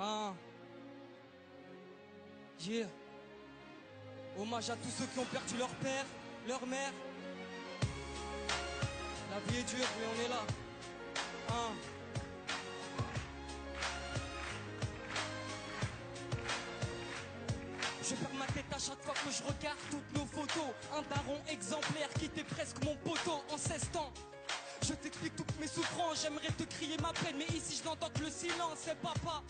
Ah. Yeah. Hommage à tous ceux qui ont perdu leur père, leur mère. La vie est dure, mais on est là. Ah. Je perds ma tête à chaque fois que je regarde toutes nos photos. Un daron exemplaire qui était presque mon poteau en 16 ans. Je t'explique toutes mes souffrances, j'aimerais te crier ma peine, mais ici je n'entends que le silence, c'est papa.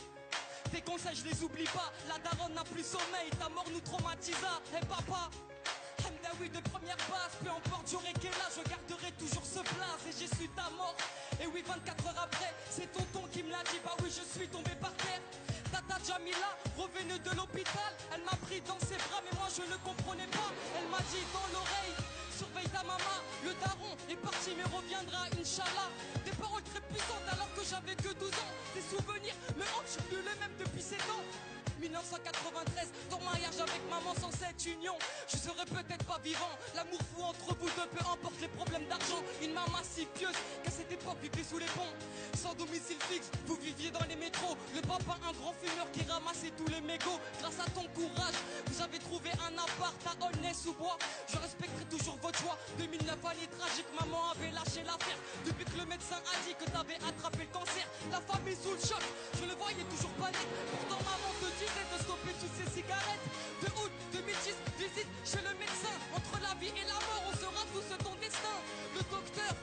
Tes conseils je les oublie pas, la daronne n'a plus sommeil, ta mort nous traumatisa. Et papa, Hamdaoui de première base, peu importe j'aurai quel âge, je garderai toujours ce blaze et j'ai su ta mort. Et oui 24 heures après, c'est tonton qui me l'a dit, bah oui je suis tombé par terre. Tata Jamila, revenue de l'hôpital, elle m'a pris dans ses bras mais moi je ne comprenais pas. Elle m'a dit dans l'oreille, surveille ta maman, le daron est parti mais reviendra Inch'Allah. Des paroles très puissantes alors que j'avais que 12 ans. Des souvenirs me hantent, je suis plus le même depuis 7 ans. 1993, ton mariage avec maman sans cette union, je serais peut-être pas vivant. L'amour fou entre vous deux, peu importe les problèmes d'argent. Une maman si pieuse qu'à cette époque vivait sous les ponts. Sans domicile fixe, vous viviez dans les métros. Le papa un grand fumeur qui ramassait tous les mégots. Grâce à ton courage, vous avez trouvé un appart à Aulnay-sous-Bois. Je respecterai toujours votre choix. 2009 année tragique, maman avait lâché l'affaire. Depuis que le médecin a dit que t'avais attrapé le cancer. La famille sous le choc, je le voyais toujours pas net. Pourtant maman te disait de stopper toutes ces cigarettes. De août 2010, visite chez le médecin. Entre la vie et la mort, on sera tous ton destin. Le docteur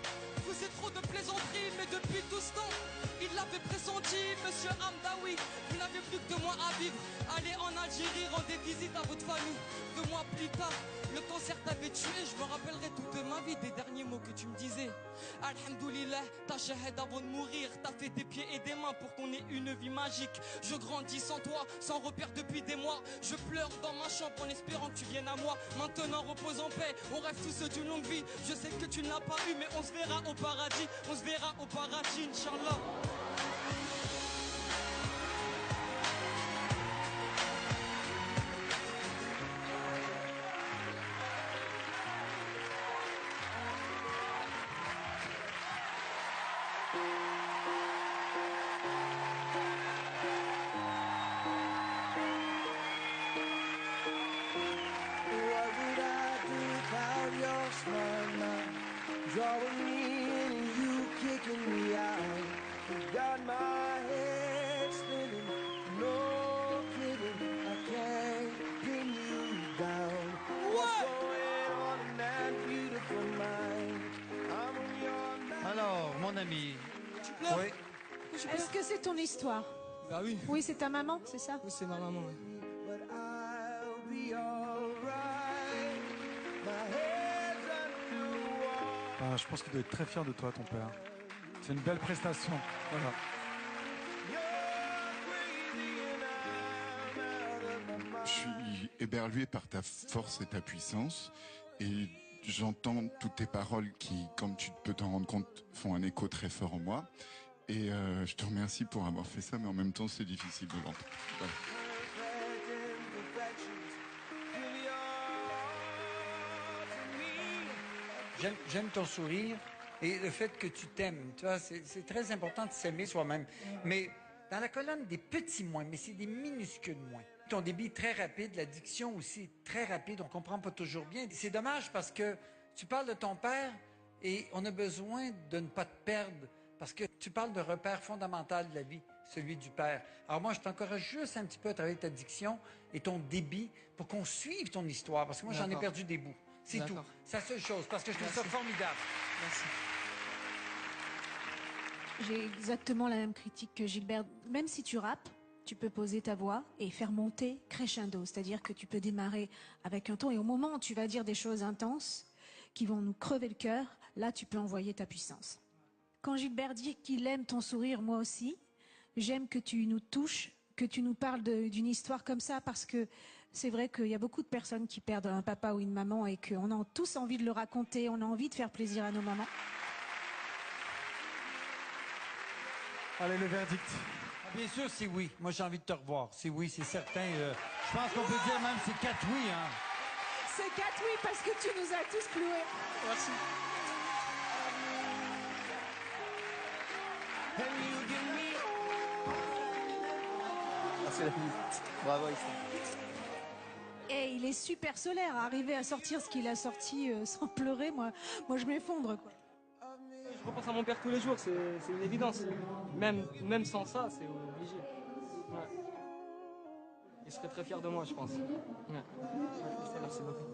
faisait trop de plaisanteries, mais depuis tout ce temps, il l'avait pressenti, monsieur Hamdaoui. Vous n'avez plus que 2 mois à vivre. Allez en Algérie, rendez visite à votre famille. 2 mois plus tard, le cancer t'avait tué. Je me rappellerai toute ma vie des derniers mots que tu me disais. Alhamdoulilah, ta shahad avant de mourir. T'as fait des pieds et des mains pour qu'on ait une vie magique. Je grandis sans toi, sans repère depuis des mois. Je pleure dans ma chambre en espérant que tu viennes à moi. Maintenant repose en paix, on rêve tous d'une longue vie. Je sais que tu ne l'as pas eu, mais on se verra au paradis. On se verra au paradis, Inch'Allah. Drawing me in and you kicking me out. You got my head spinning, no kidding, I can't pin you down. What's going on in that beautiful mind? I'm on your mind. Alors, mon ami. Tu pleures? Oui. Est-ce que c'est ton histoire? Bah oui. Oui, c'est ta maman, c'est ça? Oui, c'est ma maman. Ouais. But I'll be alright. My head's underwater. Ah, je pense qu'il doit être très fier de toi, ton père. C'est une belle prestation. Voilà. Je suis éberlué par ta force et ta puissance et j'entends toutes tes paroles qui, comme tu peux t'en rendre compte, font un écho très fort en moi. Et je te remercie pour avoir fait ça, mais en même temps, c'est difficile de l'entendre. Voilà. J'aime ton sourire et le fait que tu t'aimes. Tu vois, c'est très important de s'aimer soi-même. Mais dans la colonne des petits moins, mais c'est des minuscules moins. Ton débit est très rapide, la diction aussi est très rapide, on comprend pas toujours bien. C'est dommage parce que tu parles de ton père et on a besoin de ne pas te perdre parce que tu parles de repère fondamental de la vie, celui du père. Alors moi, je t'encourage juste un petit peu à travailler ta diction et ton débit pour qu'on suive ton histoire parce que moi, j'en ai perdu des bouts. C'est tout. C'est la seule chose, parce que je trouve ça formidable. Merci. J'ai exactement la même critique que Gilbert. Même si tu rappes, tu peux poser ta voix et faire monter crescendo. C'est-à-dire que tu peux démarrer avec un ton et au moment où tu vas dire des choses intenses qui vont nous crever le cœur, là, tu peux envoyer ta puissance. Quand Gilbert dit qu'il aime ton sourire, moi aussi, j'aime que tu nous touches, que tu nous parles d'une histoire comme ça, parce que c'est vrai qu'il y a beaucoup de personnes qui perdent un papa ou une maman et qu'on a tous envie de le raconter, on a envie de faire plaisir à nos mamans. Allez, le verdict. Bien sûr, c'est oui. Moi, j'ai envie de te revoir. C'est oui, c'est certain. Je pense qu'on peut dire même c'est 4 oui. Hein. C'est 4 oui, parce que tu nous as tous cloués. Merci. C'est la vie. Bravo, Issa. Et il est super solaire, arriver à sortir ce qu'il a sorti sans pleurer, moi je m'effondre, quoi. Je repense à mon père tous les jours, c'est une évidence. Même sans ça, c'est obligé. Ouais. Il serait très fier de moi, je pense. Ouais. Merci beaucoup.